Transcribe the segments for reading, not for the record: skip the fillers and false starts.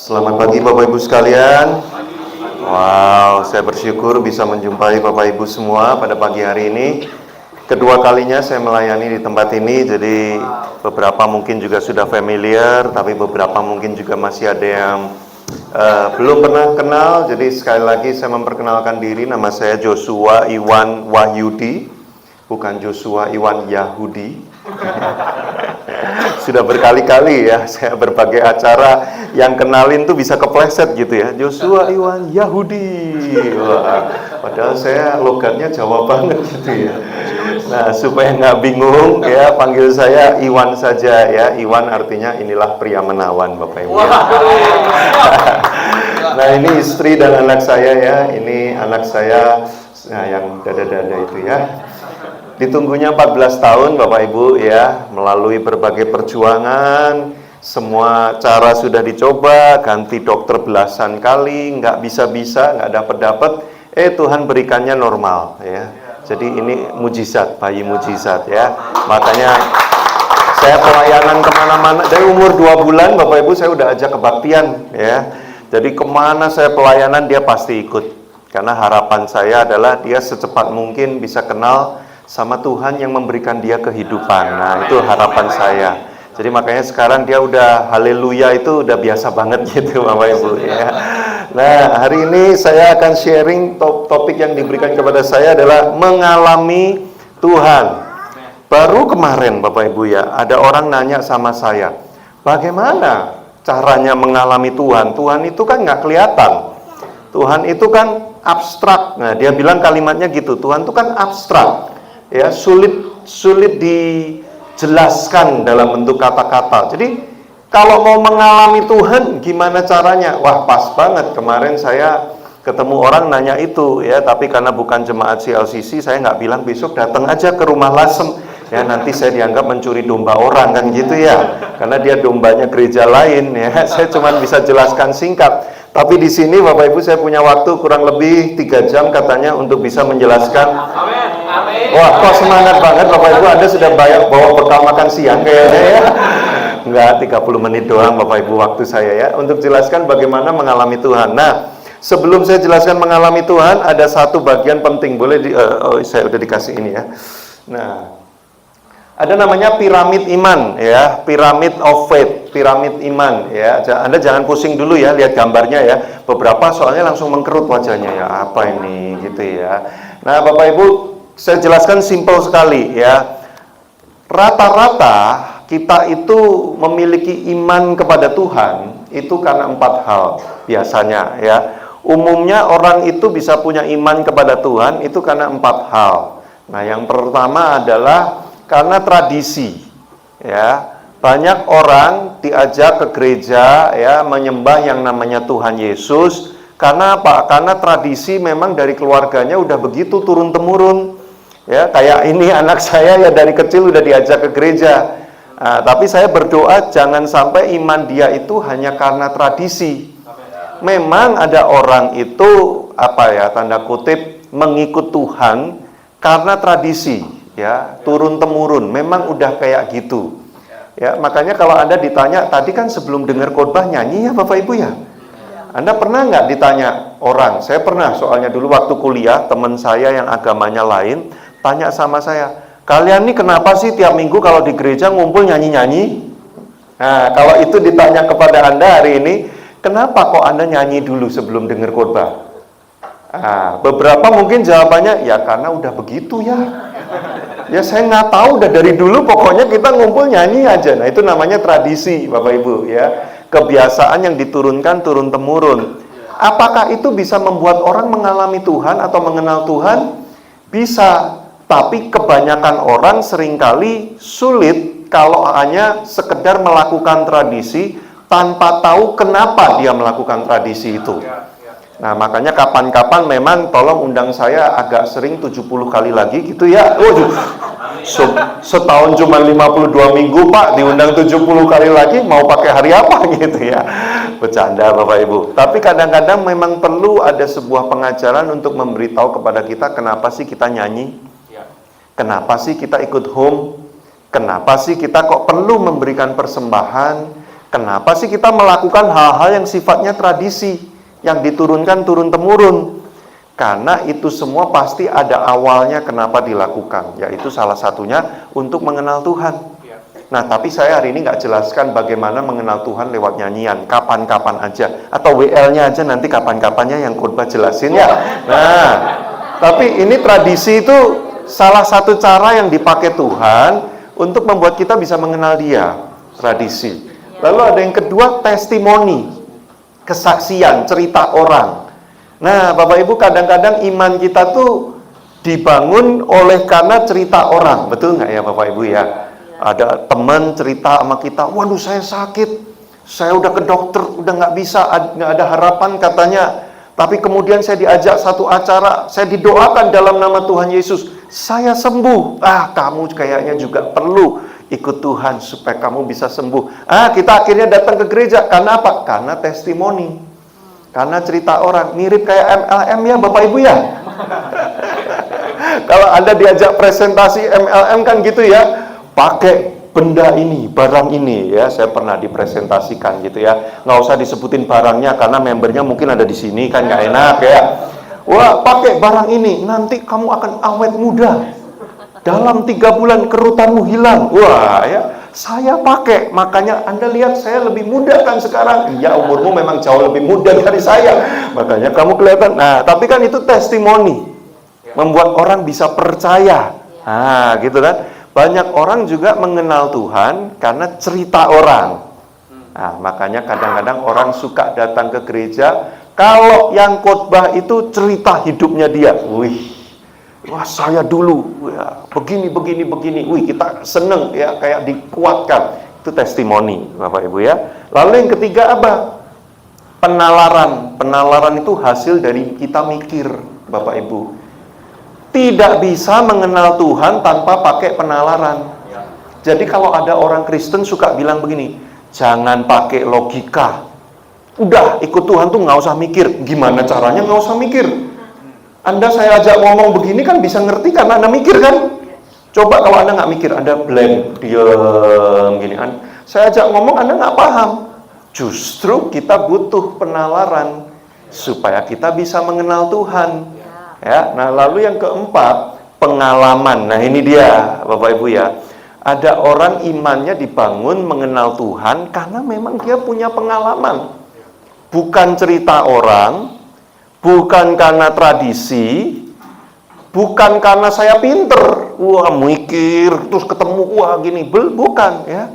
Selamat pagi Bapak Ibu sekalian. Wow, saya bersyukur bisa menjumpai Bapak Ibu semua pada pagi hari ini. Kedua kalinya saya melayani di tempat ini, jadi beberapa mungkin juga sudah familiar, tapi beberapa mungkin juga masih ada yang belum pernah kenal. Jadi sekali lagi saya memperkenalkan diri, nama saya Joshua Iwan Wahyudi, bukan Joshua Iwan Yahudi. Sudah berkali-kali ya saya berbagai acara yang kenalin tuh bisa kepleset gitu ya, Joshua Iwan Yahudi. Wah, padahal saya logatnya Jawa banget gitu ya. Nah, supaya nggak bingung ya, panggil saya Iwan saja ya. Iwan artinya inilah pria menawan, Bapak Ibu. Nah, ini istri dan anak saya ya. Ini anak saya, nah, yang dada-dada itu ya. Ditunggunya 14 tahun Bapak Ibu ya, melalui berbagai perjuangan, semua cara sudah dicoba, ganti dokter belasan kali, nggak bisa-bisa, nggak dapat-dapat, Tuhan berikannya normal ya. Jadi ini mujizat, bayi mujizat ya. Makanya saya pelayanan kemana-mana, dari umur 2 bulan Bapak Ibu saya udah ajak kebaktian ya. Jadi kemana saya pelayanan dia pasti ikut, karena harapan saya adalah dia secepat mungkin bisa kenal sama Tuhan yang memberikan dia kehidupan. Nah, itu harapan saya. Jadi makanya sekarang dia udah haleluya itu udah biasa banget gitu Bapak Ibu ya. Nah, hari ini saya akan sharing topik yang diberikan kepada saya adalah mengalami Tuhan. Baru kemarin Bapak Ibu ya, ada orang nanya sama saya, bagaimana caranya mengalami Tuhan? Tuhan itu kan nggak kelihatan. Tuhan itu kan abstrak. Nah, dia bilang kalimatnya gitu, Tuhan itu kan abstrak. Ya, sulit dijelaskan dalam bentuk kata-kata. Jadi kalau mau mengalami Tuhan gimana caranya? Wah, pas banget kemarin saya ketemu orang nanya itu ya, tapi karena bukan jemaat CLCC saya nggak bilang besok datang aja ke rumah Lasem ya, nanti saya dianggap mencuri domba orang kan gitu ya, karena dia dombanya gereja lain ya. Saya cuma bisa jelaskan singkat. Tapi di sini Bapak Ibu saya punya waktu kurang lebih 3 jam katanya untuk bisa menjelaskan. Wah, kok semangat banget Bapak Ibu, Anda sudah bawa bekal makan siang kayaknya ya. Enggak, 30 menit doang Bapak Ibu waktu saya ya, untuk jelaskan bagaimana mengalami Tuhan. Nah, sebelum saya jelaskan mengalami Tuhan, ada satu bagian penting, boleh saya udah dikasih ini ya. Nah, ada namanya piramid iman ya, pyramid of faith, piramid iman ya. Anda jangan pusing dulu ya, lihat gambarnya ya. Beberapa soalnya langsung mengkerut wajahnya ya, apa ini gitu ya. Nah, Bapak Ibu, saya jelaskan simpel sekali ya. Rata-rata kita itu memiliki iman kepada Tuhan itu karena 4 hal biasanya ya. Umumnya orang itu bisa punya iman kepada Tuhan itu karena 4 hal. Nah, yang pertama adalah karena tradisi ya. Banyak orang diajak ke gereja ya, menyembah yang namanya Tuhan Yesus. Karena apa? Karena tradisi memang dari keluarganya udah begitu turun-temurun. Ya, kayak ini anak saya ya dari kecil udah diajak ke gereja. Nah, tapi saya berdoa jangan sampai iman dia itu hanya karena tradisi. Memang ada orang itu apa ya, tanda kutip mengikut Tuhan karena tradisi ya, turun-temurun. Memang udah kayak gitu. Ya, makanya kalau Anda ditanya tadi kan sebelum dengar khotbah nyanyi ya Bapak Ibu ya. Anda pernah nggak ditanya orang? Saya pernah, soalnya dulu waktu kuliah teman saya yang agamanya lain tanya sama saya, kalian nih kenapa sih tiap minggu kalau di gereja ngumpul nyanyi-nyanyi? Nah, kalau itu ditanya kepada Anda hari ini, kenapa kok Anda nyanyi dulu sebelum dengar khotbah? Nah, beberapa mungkin jawabannya, ya karena udah begitu ya. Ya saya nggak tahu, udah dari dulu pokoknya kita ngumpul nyanyi aja. Nah, itu namanya tradisi Bapak Ibu ya. Kebiasaan yang diturunkan turun-temurun. Apakah itu bisa membuat orang mengalami Tuhan atau mengenal Tuhan? Bisa. Tapi kebanyakan orang seringkali sulit kalau hanya sekedar melakukan tradisi tanpa tahu kenapa dia melakukan tradisi itu. Nah, makanya kapan-kapan memang tolong undang saya agak sering 70 kali lagi gitu ya. Waduh, setahun cuma 52 minggu Pak, diundang 70 kali lagi, mau pakai hari apa gitu ya. Bercanda Bapak Ibu. Tapi kadang-kadang memang perlu ada sebuah pengajaran untuk memberitahu kepada kita kenapa sih kita nyanyi. Kenapa sih kita ikut home? Kenapa sih kita kok perlu memberikan persembahan? Kenapa sih kita melakukan hal-hal yang sifatnya tradisi, yang diturunkan turun-temurun? Karena itu semua pasti ada awalnya kenapa dilakukan, yaitu salah satunya untuk mengenal Tuhan. Nah, tapi saya hari ini nggak jelaskan bagaimana mengenal Tuhan lewat nyanyian, kapan-kapan aja, atau WL-nya aja nanti kapan-kapannya yang khotbah jelasin ya. Nah, tapi ini tradisi itu salah satu cara yang dipakai Tuhan untuk membuat kita bisa mengenal Dia, tradisi. Lalu ada yang kedua, testimoni, kesaksian, cerita orang. Nah, Bapak Ibu, kadang-kadang iman kita tuh dibangun oleh karena cerita orang, betul nggak ya Bapak Ibu ya? Ada teman cerita sama kita, waduh saya sakit, saya udah ke dokter, udah nggak bisa, nggak ada harapan katanya. Tapi kemudian saya diajak satu acara, saya didoakan dalam nama Tuhan Yesus, saya sembuh. Kamu kayaknya juga perlu ikut Tuhan supaya kamu bisa sembuh. Kita akhirnya datang ke gereja. Karena apa? Karena testimoni. Karena cerita orang. Mirip kayak MLM ya Bapak Ibu ya. Kalau Anda diajak presentasi MLM kan gitu ya. Pakai benda ini, barang ini ya. Saya pernah dipresentasikan gitu ya. Nggak usah disebutin barangnya karena membernya mungkin ada di sini kan nggak enak ya. Wah, pakai barang ini, nanti kamu akan awet muda. Dalam 3 bulan kerutanmu hilang. Wah ya, saya pakai. Makanya Anda lihat saya lebih muda kan sekarang. Iya, umurmu memang jauh lebih muda dari saya. Makanya kamu kelihatan. Nah, tapi kan itu testimoni. Membuat orang bisa percaya. Gitu kan. Banyak orang juga mengenal Tuhan karena cerita orang. Nah, makanya kadang-kadang orang suka datang ke gereja. Kalau yang khotbah itu cerita hidupnya dia. Wah saya dulu ya, begini. Wih kita seneng ya, kayak dikuatkan. Itu testimoni Bapak Ibu ya. Lalu yang ketiga apa? Penalaran. Penalaran itu hasil dari kita mikir Bapak Ibu. Tidak bisa mengenal Tuhan tanpa pakai penalaran. Jadi kalau ada orang Kristen suka bilang begini, jangan pakai logika. Udah ikut Tuhan tuh nggak usah mikir. Gimana caranya nggak usah mikir? Anda saya ajak ngomong begini kan bisa ngerti karena Anda mikir kan? Coba kalau Anda nggak mikir, Anda blank, diam gini. Saya ajak ngomong Anda nggak paham. Justru kita butuh penalaran supaya kita bisa mengenal Tuhan. Ya, nah lalu yang keempat, pengalaman. Nah ini dia Bapak Ibu ya. Ada orang imannya dibangun mengenal Tuhan karena memang dia punya pengalaman. Bukan cerita orang, bukan karena tradisi, bukan karena saya pinter, wah mikir, terus ketemu, wah gini, bukan ya.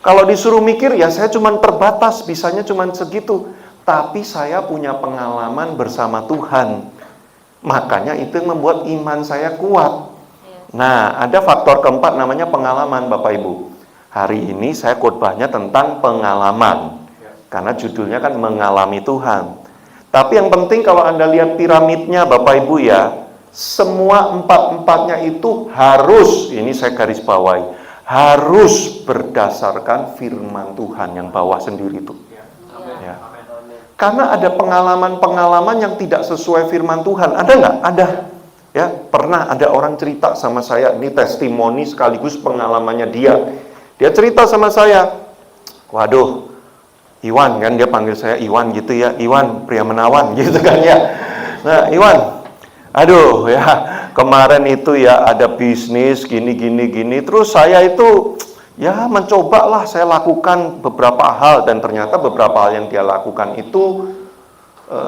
Kalau disuruh mikir ya saya cuma terbatas, bisanya cuma segitu. Tapi saya punya pengalaman bersama Tuhan. Makanya itu yang membuat iman saya kuat. Nah, ada faktor keempat namanya pengalaman Bapak Ibu. Hari ini saya khotbahnya tentang pengalaman. Karena judulnya kan mengalami Tuhan. Tapi yang penting kalau Anda lihat piramidnya Bapak Ibu ya, semua empat-empatnya itu harus, ini saya garis bawahi, harus berdasarkan firman Tuhan yang bawah sendiri itu. Ya. Karena ada pengalaman-pengalaman yang tidak sesuai firman Tuhan. Ada nggak? Ada. Ya, pernah ada orang cerita sama saya, ini testimoni sekaligus pengalamannya dia. Dia cerita sama saya, waduh, Iwan kan, dia panggil saya Iwan gitu ya, Iwan pria menawan gitu kan ya. Nah Iwan, aduh ya kemarin itu ya ada bisnis gini, terus saya itu ya mencobalah saya lakukan beberapa hal dan ternyata beberapa hal yang dia lakukan itu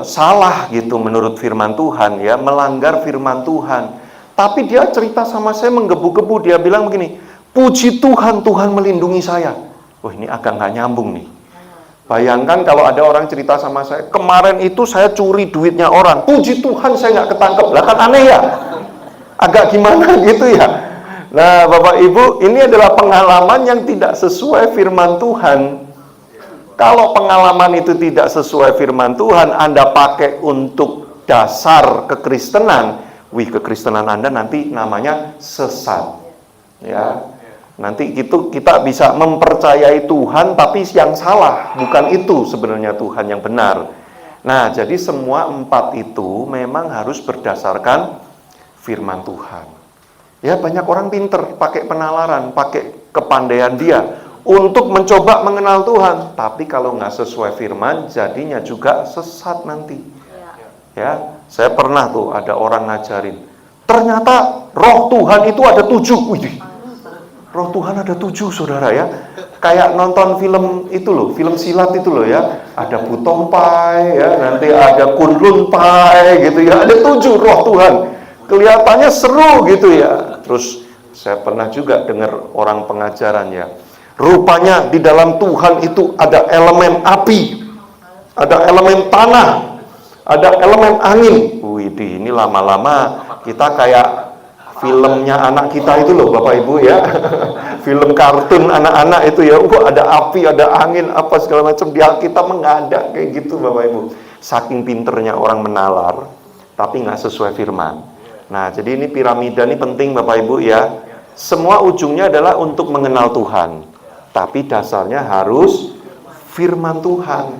salah gitu menurut firman Tuhan ya, melanggar firman Tuhan. Tapi dia cerita sama saya menggebu-gebu, dia bilang begini, puji Tuhan, Tuhan melindungi saya. Wah ini agak nggak nyambung nih. Bayangkan kalau ada orang cerita sama saya, kemarin itu saya curi duitnya orang, puji Tuhan saya nggak ketangkep, lah kan aneh ya, agak gimana gitu ya. Nah Bapak Ibu, ini adalah pengalaman yang tidak sesuai firman Tuhan. Kalau pengalaman itu tidak sesuai firman Tuhan, Anda pakai untuk dasar kekristenan, kekristenan Anda nanti namanya sesat. Ya. Nanti itu kita bisa mempercayai Tuhan tapi yang salah, bukan itu sebenarnya Tuhan yang benar. Nah, jadi semua empat itu memang harus berdasarkan firman Tuhan. Ya, banyak orang pinter pakai penalaran, pakai kepandaian dia. untuk mencoba mengenal Tuhan. Tapi kalau nggak sesuai firman, jadinya juga sesat nanti. Ya, saya pernah tuh ada orang ngajarin, ternyata roh Tuhan itu ada 7. Wih, roh Tuhan ada 7, saudara ya. Kayak nonton film itu loh, film silat itu loh ya. Ada Butong Pai ya, nanti ada Kunlun Pai gitu ya. Ada 7 roh Tuhan. Kelihatannya seru gitu ya. Terus saya pernah juga dengar orang pengajaran ya. Rupanya di dalam Tuhan itu ada elemen api, ada elemen tanah, ada elemen angin. Wih, ini lama-lama kita kayak filmnya anak kita itu loh Bapak Ibu ya. Film kartun anak-anak itu ya. Ada api, ada angin, apa segala macam. Di Alkitab nggak ada kayak gitu Bapak Ibu. Saking pinternya orang menalar, tapi nggak sesuai firman. Nah, jadi ini piramida ini penting Bapak Ibu ya. Semua ujungnya adalah untuk mengenal Tuhan. Tapi dasarnya harus firman Tuhan.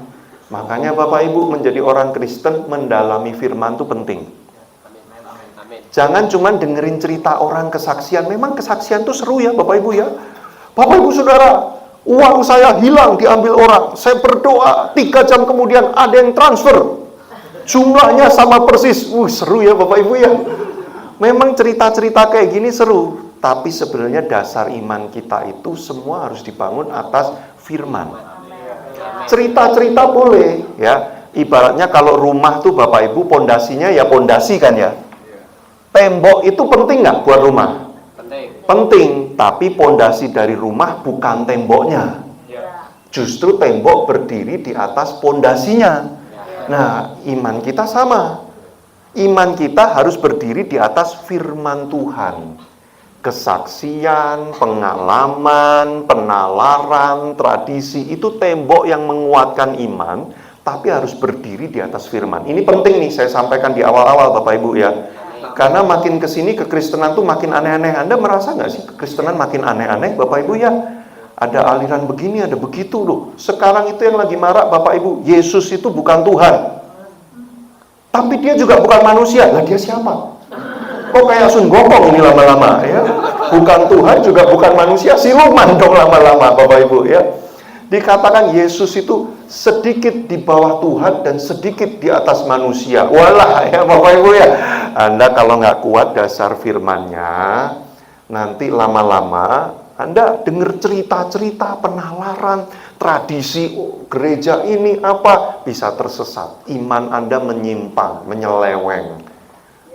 Makanya Bapak Ibu menjadi orang Kristen mendalami firman itu penting. Jangan cuma dengerin cerita orang kesaksian. Memang kesaksian itu seru ya Bapak Ibu ya. Bapak Ibu Saudara, uang saya hilang diambil orang. Saya berdoa 3 jam kemudian ada yang transfer. Jumlahnya sama persis. Seru ya Bapak Ibu ya. Memang cerita-cerita kayak gini seru. Tapi sebenarnya dasar iman kita itu semua harus dibangun atas firman. Cerita-cerita boleh ya. Ibaratnya kalau rumah tuh Bapak Ibu pondasinya ya pondasi kan ya. Tembok itu penting nggak buat rumah? Penting, tapi pondasi dari rumah bukan temboknya. Justru tembok berdiri di atas pondasinya. Nah, iman kita sama. Iman kita harus berdiri di atas firman Tuhan. Kesaksian, pengalaman, penalaran, tradisi itu tembok yang menguatkan iman, tapi harus berdiri di atas firman. Ini penting nih saya sampaikan di awal-awal Bapak Ibu ya. Karena makin kesini kekristenan tuh makin aneh-aneh. Anda merasa nggak sih kekristenan makin aneh-aneh Bapak Ibu ya? Ada aliran begini, ada begitu loh. Sekarang itu yang lagi marak Bapak Ibu, Yesus itu bukan Tuhan. Tapi dia juga bukan manusia. Lah dia siapa? Kok kayak Sun Gokong ini lama-lama ya? Bukan Tuhan juga bukan manusia, siluman dong lama-lama Bapak Ibu ya. Dikatakan Yesus itu sedikit di bawah Tuhan dan sedikit di atas manusia. Walah ya Bapak Ibu ya. Anda kalau nggak kuat dasar firmannya, nanti lama-lama Anda dengar cerita-cerita penalaran, tradisi gereja ini apa, bisa tersesat. Iman Anda menyimpang, menyeleweng.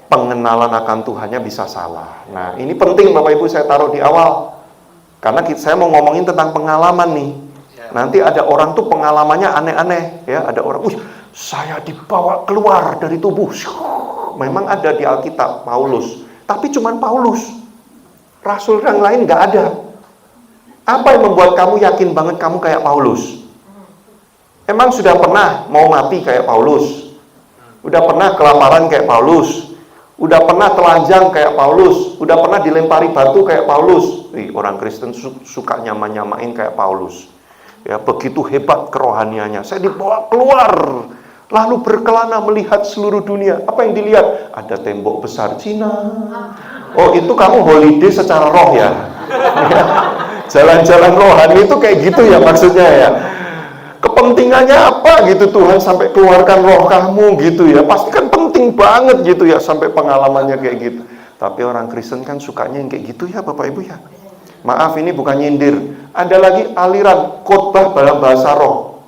Pengenalan akan Tuhannya bisa salah. Nah ini penting Bapak Ibu saya taruh di awal. Karena saya mau ngomongin tentang pengalaman nih. Nanti ada orang tuh pengalamannya aneh-aneh ya, ada orang, saya dibawa keluar dari tubuh. Memang ada di Alkitab Paulus, tapi cuman Paulus. Rasul yang lain nggak ada. Apa yang membuat kamu yakin banget kamu kayak Paulus? Emang sudah pernah mau mati kayak Paulus? Udah pernah kelaparan kayak Paulus? Udah pernah telanjang kayak Paulus? Udah pernah dilempari batu kayak Paulus? Orang Kristen suka nyama-nyamain kayak Paulus. Ya, begitu hebat kerohaniannya. Saya dibawa keluar, lalu berkelana melihat seluruh dunia. Apa yang dilihat? Ada tembok besar Cina. Oh, itu kamu holiday secara roh ya? Jalan-jalan rohani itu kayak gitu ya maksudnya ya. Kepentingannya apa gitu Tuhan sampai keluarkan roh kamu gitu ya. Pasti kan penting banget gitu ya sampai pengalamannya kayak gitu. Tapi orang Kristen kan sukanya yang kayak gitu ya Bapak Ibu ya. Maaf ini bukan nyindir. Ada lagi aliran khotbah dalam bahasa roh.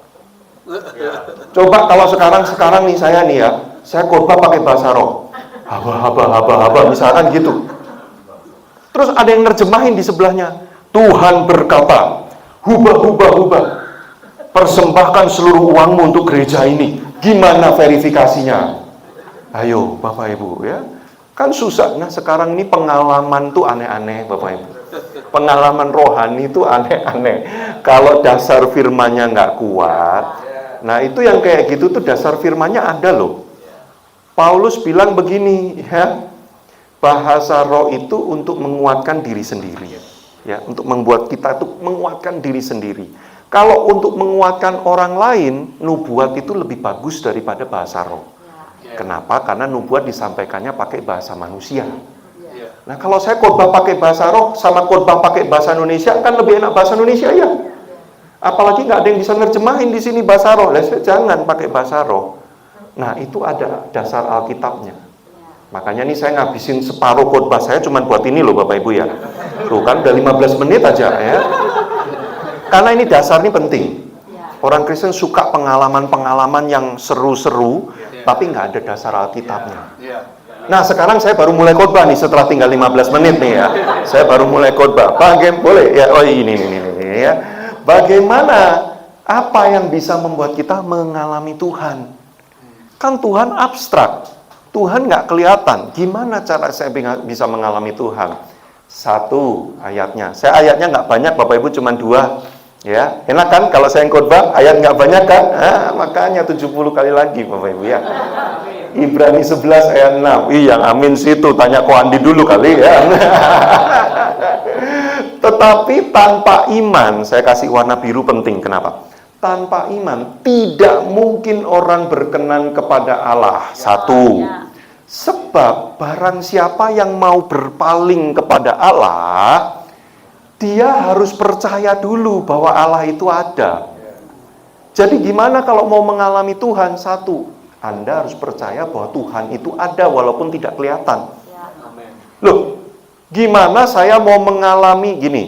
Coba kalau sekarang nih saya nih ya, saya khotbah pakai bahasa roh. Haba misalkan gitu. Terus ada yang nerjemahin di sebelahnya. Tuhan berkata, hubah. Persembahkan seluruh uangmu untuk gereja ini. Gimana verifikasinya? Ayo Bapak Ibu ya. Kan susah. Nah sekarang ini pengalaman tuh aneh-aneh Bapak Ibu. Pengalaman rohani itu aneh-aneh. Kalau dasar firmannya nggak kuat, nah itu yang kayak gitu tuh dasar firmannya ada loh. Paulus bilang begini ya, bahasa roh itu untuk menguatkan diri sendiri, ya, untuk membuat kita tuh menguatkan diri sendiri. Kalau untuk menguatkan orang lain, nubuat itu lebih bagus daripada bahasa roh. Kenapa? Karena nubuat disampaikannya pakai bahasa manusia. Nah kalau saya khotbah pakai bahasa roh sama khotbah pakai bahasa Indonesia kan lebih enak bahasa Indonesia ya. Apalagi nggak ada yang bisa nerjemahin di sini bahasa roh. Jangan pakai bahasa roh. Nah, itu ada dasar Alkitabnya. Makanya nih saya ngabisin separuh khotbah saya cuma buat ini loh Bapak Ibu ya. Tuh kan udah 15 menit aja ya. Karena ini dasar ini penting. Orang Kristen suka pengalaman-pengalaman yang seru-seru, tapi nggak ada dasar Alkitabnya. Nah, sekarang saya baru mulai khotbah nih setelah tinggal 15 menit nih ya. Saya baru mulai khotbah. Boleh ya? Oh ini ya. Bagaimana, apa yang bisa membuat kita mengalami Tuhan? Kan Tuhan abstrak, Tuhan nggak kelihatan. Gimana cara saya bisa mengalami Tuhan? Satu ayatnya. Saya ayatnya nggak banyak, Bapak Ibu cuma 2. Ya, enak kan kalau saya khotbah ayat nggak banyak kan? Makanya 70 kali lagi Bapak Ibu ya. Ibrani 11 ayat 6. Yang amin situ, tanya Ko Andi dulu kali ya. Tetapi tanpa iman, saya kasih warna biru penting. Kenapa? Tanpa iman tidak mungkin orang berkenan kepada Allah. Satu. Sebab barang siapa yang mau berpaling kepada Allah, dia harus percaya dulu bahwa Allah itu ada. Jadi gimana kalau mau mengalami Tuhan? Satu, Anda harus percaya bahwa Tuhan itu ada walaupun tidak kelihatan. Loh, gimana saya mau mengalami gini?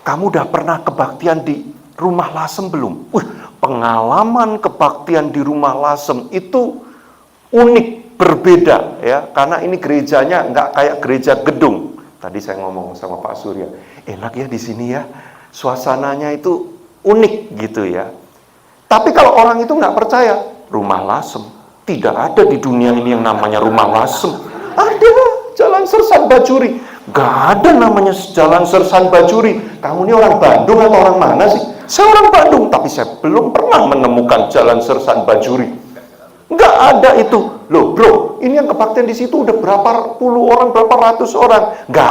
Kamu udah pernah kebaktian di rumah Lasem belum? Pengalaman kebaktian di rumah Lasem itu unik, berbeda ya, karena ini gerejanya nggak kayak gereja gedung. Tadi saya ngomong sama Pak Surya, enak ya di sini ya, suasananya itu unik gitu ya. Tapi kalau orang itu nggak percaya, rumah Lasem tidak ada di dunia ini yang namanya rumah Lasem. Ada Jalan Sersan Bajuri, nggak ada namanya Jalan Sersan Bajuri. Kamu ini orang Bandung atau orang mana sih? Saya orang Bandung, tapi saya belum pernah menemukan Jalan Sersan Bajuri. Nggak ada itu. Loh bro, ini yang kebaktian di situ udah berapa puluh orang, berapa ratus orang. Nggak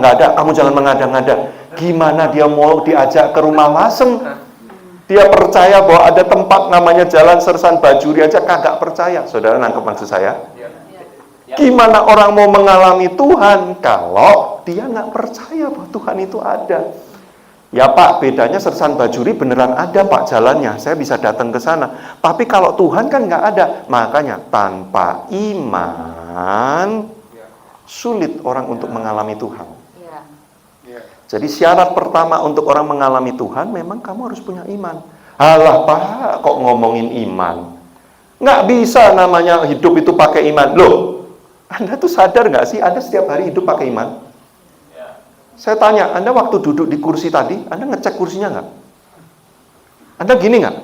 ada. Kamu jangan mengada-ngada. Gimana dia mau diajak ke rumah Lasem? Dia percaya bahwa ada tempat namanya Jalan Sersan Bajuri aja kagak percaya. Saudara nangkep maksud saya? Gimana orang mau mengalami Tuhan kalau dia nggak percaya bahwa Tuhan itu ada? Ya Pak, bedanya Sersan Bajuri beneran ada Pak jalannya, saya bisa datang ke sana. Tapi kalau Tuhan kan nggak ada. Makanya tanpa iman sulit orang untuk mengalami Tuhan. Jadi syarat pertama untuk orang mengalami Tuhan memang kamu harus punya iman. Alah Pak, kok ngomongin iman? Nggak bisa namanya hidup itu pakai iman. Loh, Anda tuh sadar nggak sih Anda setiap hari hidup pakai iman? Saya tanya, Anda waktu duduk di kursi tadi, Anda ngecek kursinya nggak? Anda gini nggak?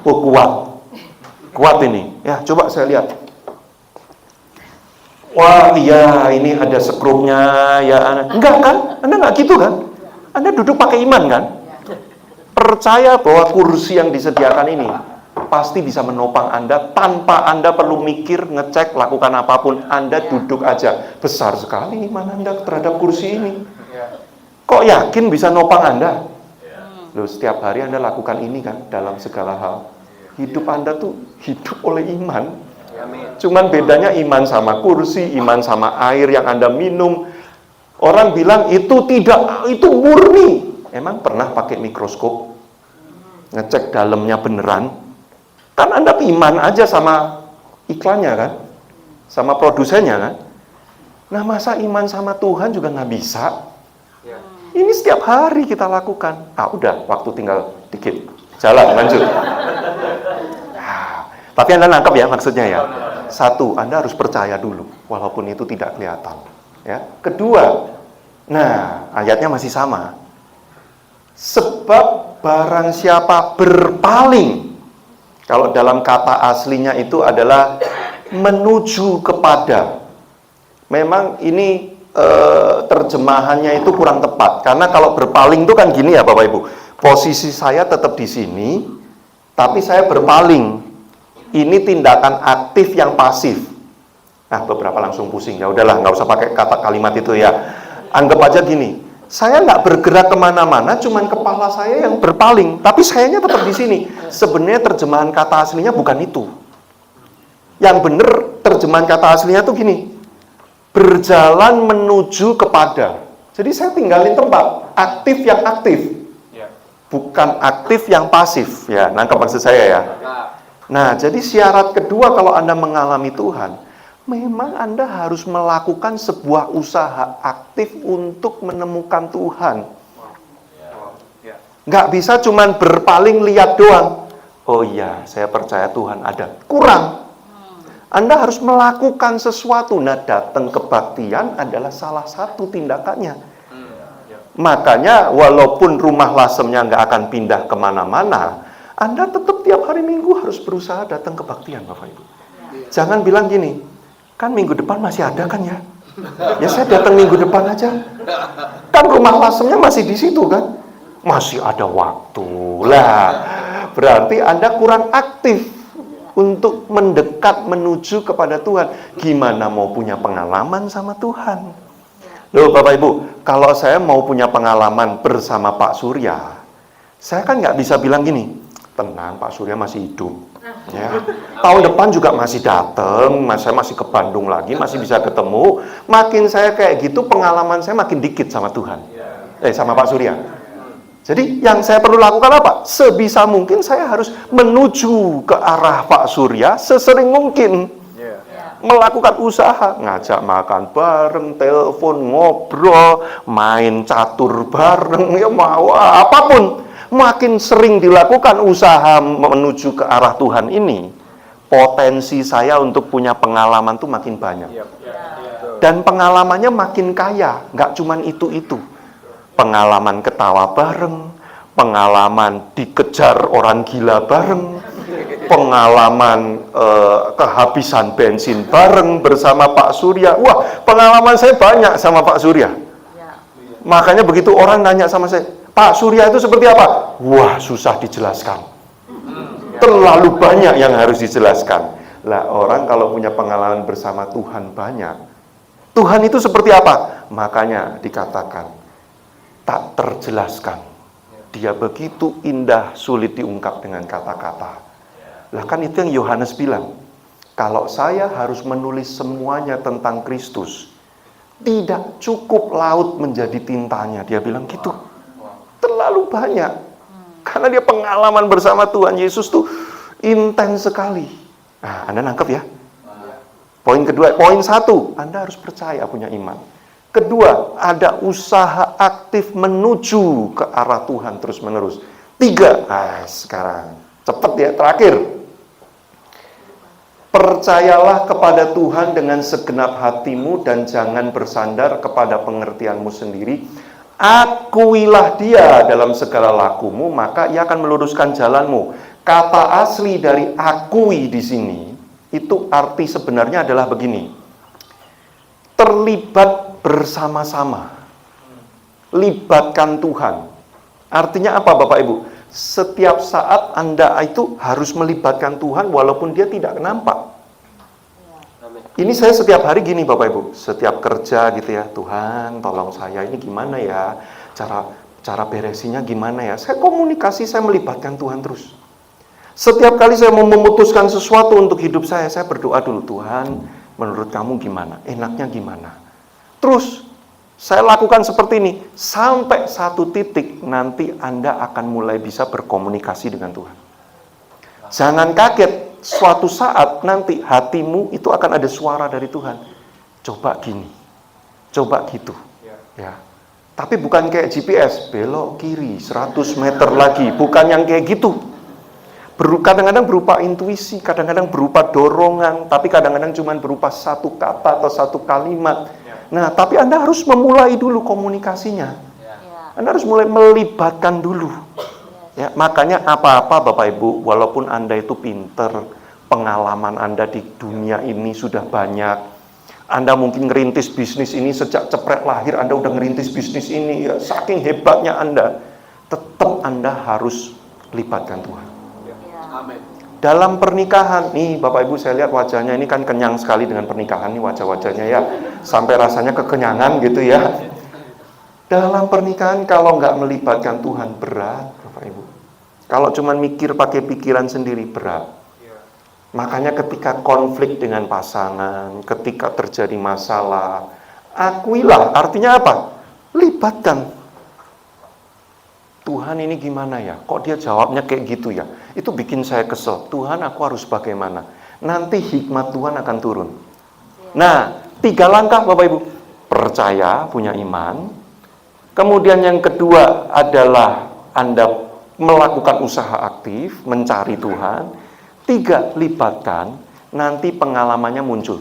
Oh kuat ini. Ya coba saya lihat. Wah iya ini ada skrupnya ya. Enggak kan? Anda nggak gitu kan? Anda duduk pakai iman kan? Percaya bahwa kursi yang disediakan ini pasti bisa menopang Anda tanpa Anda perlu mikir, ngecek, lakukan apapun. Anda duduk aja. Besar sekali iman Anda terhadap kursi ini. Kok yakin bisa nopang Anda? Loh, setiap hari Anda lakukan ini kan dalam segala hal. Hidup Anda tuh hidup oleh iman. Cuman bedanya iman sama kursi, iman sama air yang Anda minum. Orang bilang itu tidak, itu murni. Emang pernah pakai mikroskop? Ngecek dalamnya beneran? Kan Anda iman aja sama iklannya kan? Sama produsennya kan? Nah masa iman sama Tuhan juga nggak bisa? Ini setiap hari kita lakukan. Udah, waktu tinggal dikit. Jalan, lanjut. Tapi Anda nangkep ya maksudnya ya? Satu, Anda harus percaya dulu, walaupun itu tidak kelihatan. Ya. Kedua, nah ayatnya masih sama. Sebab barang siapa berpaling, kalau dalam kata aslinya itu adalah menuju kepada. Memang ini terjemahannya itu kurang tepat, karena kalau berpaling itu kan gini ya Bapak Ibu. Posisi saya tetap di sini, tapi saya berpaling. Ini tindakan aktif yang pasif. Nah, beberapa langsung pusing. Ya udahlah, nggak usah pakai kata kalimat itu ya. Anggap aja gini, saya nggak bergerak kemana-mana, cuman kepala saya yang berpaling, tapi sayanya tetap di sini. Sebenarnya terjemahan kata aslinya bukan itu. Yang benar terjemahan kata aslinya tuh gini, berjalan menuju kepada. Jadi saya tinggalin tempat, aktif yang aktif. bukan aktif yang pasif. Ya, nangkep maksud saya ya. Nah, jadi syarat kedua kalau Anda mengalami Tuhan, memang Anda harus melakukan sebuah usaha aktif untuk menemukan Tuhan. Nggak bisa cuman berpaling lihat doang. Oh iya, saya percaya Tuhan ada. Kurang. Anda harus melakukan sesuatu. Nah, datang kebaktian adalah salah satu tindakannya. Makanya walaupun rumah lasemnya nggak akan pindah kemana-mana, Anda tetap tiap hari Minggu harus berusaha datang kebaktian, Bapak Ibu. Jangan bilang gini, kan minggu depan masih ada kan ya? Ya saya datang minggu depan aja. Kan rumah lasemnya masih di situ kan? Masih ada waktu lah. Berarti Anda kurang aktif untuk mendekat menuju kepada Tuhan. Gimana mau punya pengalaman sama Tuhan? Loh Bapak Ibu, kalau saya mau punya pengalaman bersama Pak Surya, saya kan nggak bisa bilang gini, tenang Pak Surya masih hidup. Ya. Tahun depan juga masih datang, saya masih ke Bandung lagi, masih bisa ketemu. Makin saya kayak gitu, pengalaman saya makin dikit sama Tuhan. Sama Pak Surya. Jadi yang saya perlu lakukan apa? Sebisa mungkin saya harus menuju ke arah Pak Surya sesering mungkin. Melakukan usaha, ngajak makan bareng, telepon, ngobrol, main catur bareng, ya mau apapun. Makin sering dilakukan usaha menuju ke arah Tuhan ini, potensi saya untuk punya pengalaman tuh makin banyak. Dan pengalamannya makin kaya, nggak cuman itu-itu. Pengalaman ketawa bareng, pengalaman dikejar orang gila bareng, pengalaman kehabisan bensin bareng bersama Pak Surya. Wah, pengalaman saya banyak sama Pak Surya. Makanya begitu orang nanya sama saya, Pak Surya itu seperti apa? Wah, susah dijelaskan. Terlalu banyak yang harus dijelaskan. Lah, orang kalau punya pengalaman bersama Tuhan banyak. Tuhan itu seperti apa? Makanya dikatakan tak terjelaskan. Dia begitu indah, sulit diungkap dengan kata-kata. Lah kan itu yang Yohanes bilang, kalau saya harus menulis semuanya tentang Kristus, tidak cukup laut menjadi tintanya. Dia bilang gitu. Terlalu banyak. Karena dia pengalaman bersama Tuhan Yesus tuh intens sekali. Nah, Anda nangkep ya? Poin kedua, poin satu, Anda harus percaya punya iman. Kedua, ada usaha aktif menuju ke arah Tuhan terus-menerus. Tiga, sekarang cepet ya, terakhir. Percayalah kepada Tuhan dengan segenap hatimu dan jangan bersandar kepada pengertianmu sendiri. Akuilah Dia dalam segala lakumu, maka Ia akan meluruskan jalanmu. Kata asli dari akui di sini, itu arti sebenarnya adalah begini. Terlibat bersama-sama. Libatkan Tuhan. Artinya apa Bapak Ibu? Setiap saat Anda itu harus melibatkan Tuhan walaupun Dia tidak nampak. Ini saya setiap hari gini Bapak Ibu. Setiap kerja gitu ya, Tuhan tolong saya ini gimana ya? Cara beresinnya gimana ya? Saya komunikasi, saya melibatkan Tuhan terus. Setiap kali saya mau memutuskan sesuatu untuk hidup saya berdoa dulu, Tuhan, menurut kamu gimana? Enaknya gimana? Terus saya lakukan seperti ini sampai satu titik nanti Anda akan mulai bisa berkomunikasi dengan Tuhan. Jangan kaget, suatu saat nanti hatimu itu akan ada suara dari Tuhan. Coba gini, coba gitu. Ya. Tapi bukan kayak GPS, belok kiri 100 meter lagi, bukan yang kayak gitu. Kadang-kadang berupa intuisi, kadang-kadang berupa dorongan, tapi kadang-kadang cuma berupa satu kata atau satu kalimat. Nah, tapi Anda harus memulai dulu komunikasinya. Anda harus mulai melibatkan dulu. Ya, makanya apa-apa Bapak Ibu, walaupun Anda itu pinter, pengalaman Anda di dunia ini sudah banyak. Anda mungkin ngerintis bisnis ini sejak ceprek lahir, Anda udah ngerintis bisnis ini, ya, saking hebatnya Anda. Tetap Anda harus libatkan Tuhan. Dalam pernikahan, nih Bapak Ibu saya lihat wajahnya ini kan kenyang sekali dengan pernikahan, nih wajah-wajahnya ya, sampai rasanya kekenyangan gitu ya. Dalam pernikahan kalau nggak melibatkan Tuhan berat Bapak Ibu. Kalau cuma mikir pakai pikiran sendiri berat. Makanya ketika konflik dengan pasangan, ketika terjadi masalah, akuilah, artinya apa? Libatkan Tuhan ini gimana ya? Kok dia jawabnya kayak gitu ya? Itu bikin saya kesel. Tuhan, aku harus bagaimana? Nanti hikmat Tuhan akan turun. Nah, 3 langkah Bapak Ibu. Percaya, punya iman. Kemudian yang kedua adalah Anda melakukan usaha aktif, mencari Tuhan. 3, libatkan, nanti pengalamannya muncul.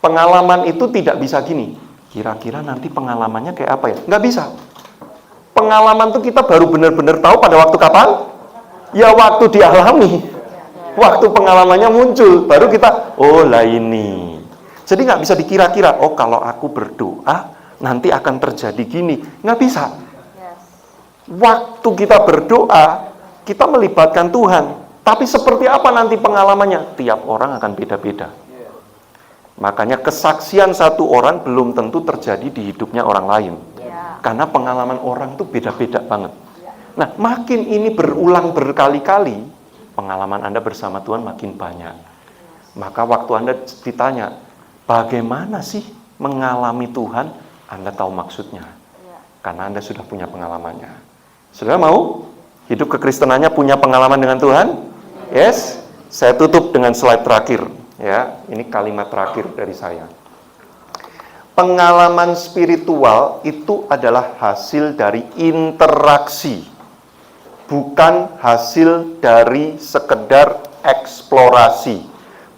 Pengalaman itu tidak bisa gini. Kira-kira nanti pengalamannya kayak apa ya? Nggak bisa. Pengalaman itu kita baru benar-benar tahu pada waktu kapan? Ya waktu dialami. Waktu pengalamannya muncul, baru kita, oh lah ini. Jadi nggak bisa dikira-kira, oh kalau aku berdoa, nanti akan terjadi gini. Nggak bisa. Waktu kita berdoa, kita melibatkan Tuhan. Tapi seperti apa nanti pengalamannya? Tiap orang akan beda-beda. Makanya kesaksian satu orang belum tentu terjadi di hidupnya orang lain. Karena pengalaman orang itu beda-beda banget. Nah, makin ini berulang berkali-kali, pengalaman Anda bersama Tuhan makin banyak. Maka waktu Anda ditanya, bagaimana sih mengalami Tuhan? Anda tahu maksudnya. Karena Anda sudah punya pengalamannya. Saudara mau hidup kekristenannya punya pengalaman dengan Tuhan? Yes? Saya tutup dengan slide terakhir. Ya, ini kalimat terakhir dari saya. Pengalaman spiritual itu adalah hasil dari interaksi, bukan hasil dari sekedar eksplorasi.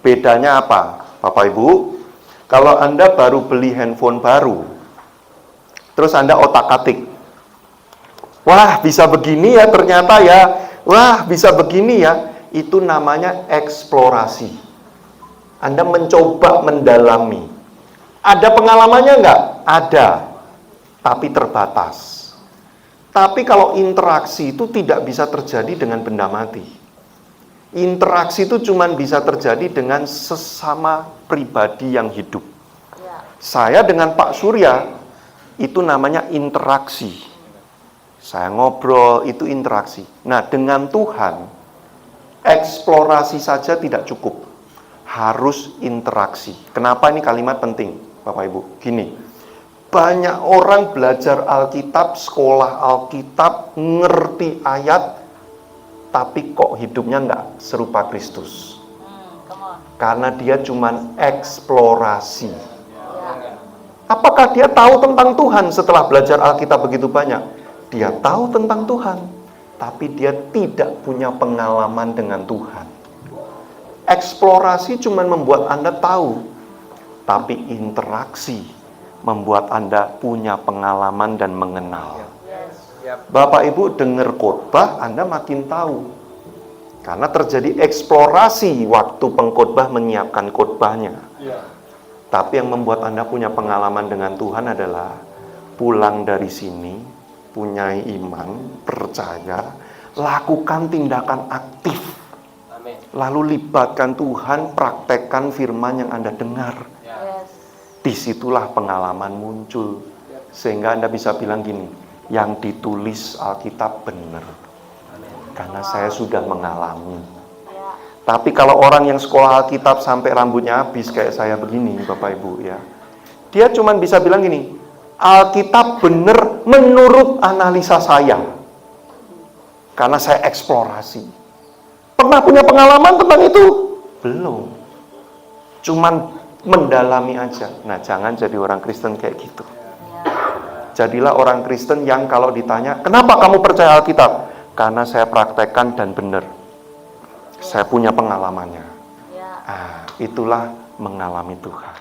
Bedanya apa, Bapak Ibu? Kalau Anda baru beli handphone baru, terus Anda otak-atik, wah bisa begini ya ternyata ya, wah bisa begini ya, itu namanya eksplorasi. Anda mencoba mendalami. Ada pengalamannya enggak? Ada, tapi terbatas. Tapi kalau interaksi itu tidak bisa terjadi dengan benda mati. Interaksi itu cuma bisa terjadi dengan sesama pribadi yang hidup. Saya dengan Pak Surya, itu namanya interaksi. Saya ngobrol, itu interaksi. Nah, dengan Tuhan, eksplorasi saja tidak cukup. Harus interaksi. Kenapa ini kalimat penting, Bapak Ibu? Gini, banyak orang belajar Alkitab, sekolah Alkitab, ngerti ayat, tapi kok hidupnya nggak serupa Kristus. Karena dia cuman eksplorasi. Apakah dia tahu tentang Tuhan setelah belajar Alkitab begitu banyak? Dia tahu tentang Tuhan, tapi dia tidak punya pengalaman dengan Tuhan. Eksplorasi cuma membuat Anda tahu, tapi interaksi membuat Anda punya pengalaman dan mengenal. Bapak Ibu dengar khotbah, Anda makin tahu. Karena terjadi eksplorasi waktu pengkhotbah menyiapkan khotbahnya. Tapi yang membuat Anda punya pengalaman dengan Tuhan adalah pulang dari sini, punya iman, percaya, lakukan tindakan aktif. Lalu libatkan Tuhan, praktekkan firman yang Anda dengar. Disitulah pengalaman muncul. Sehingga Anda bisa bilang gini, yang ditulis Alkitab benar. Karena saya sudah mengalami. Tapi kalau orang yang sekolah Alkitab sampai rambutnya habis kayak saya begini, Bapak Ibu ya, dia cuma bisa bilang gini, Alkitab benar menurut analisa saya. Karena saya eksplorasi. Pernah punya pengalaman tentang itu? Belum. Cuman mendalami aja. Nah, jangan jadi orang Kristen kayak gitu. Jadilah orang Kristen yang kalau ditanya, kenapa kamu percaya Alkitab? Karena saya praktekkan dan benar. Saya punya pengalamannya. Itulah mengalami Tuhan.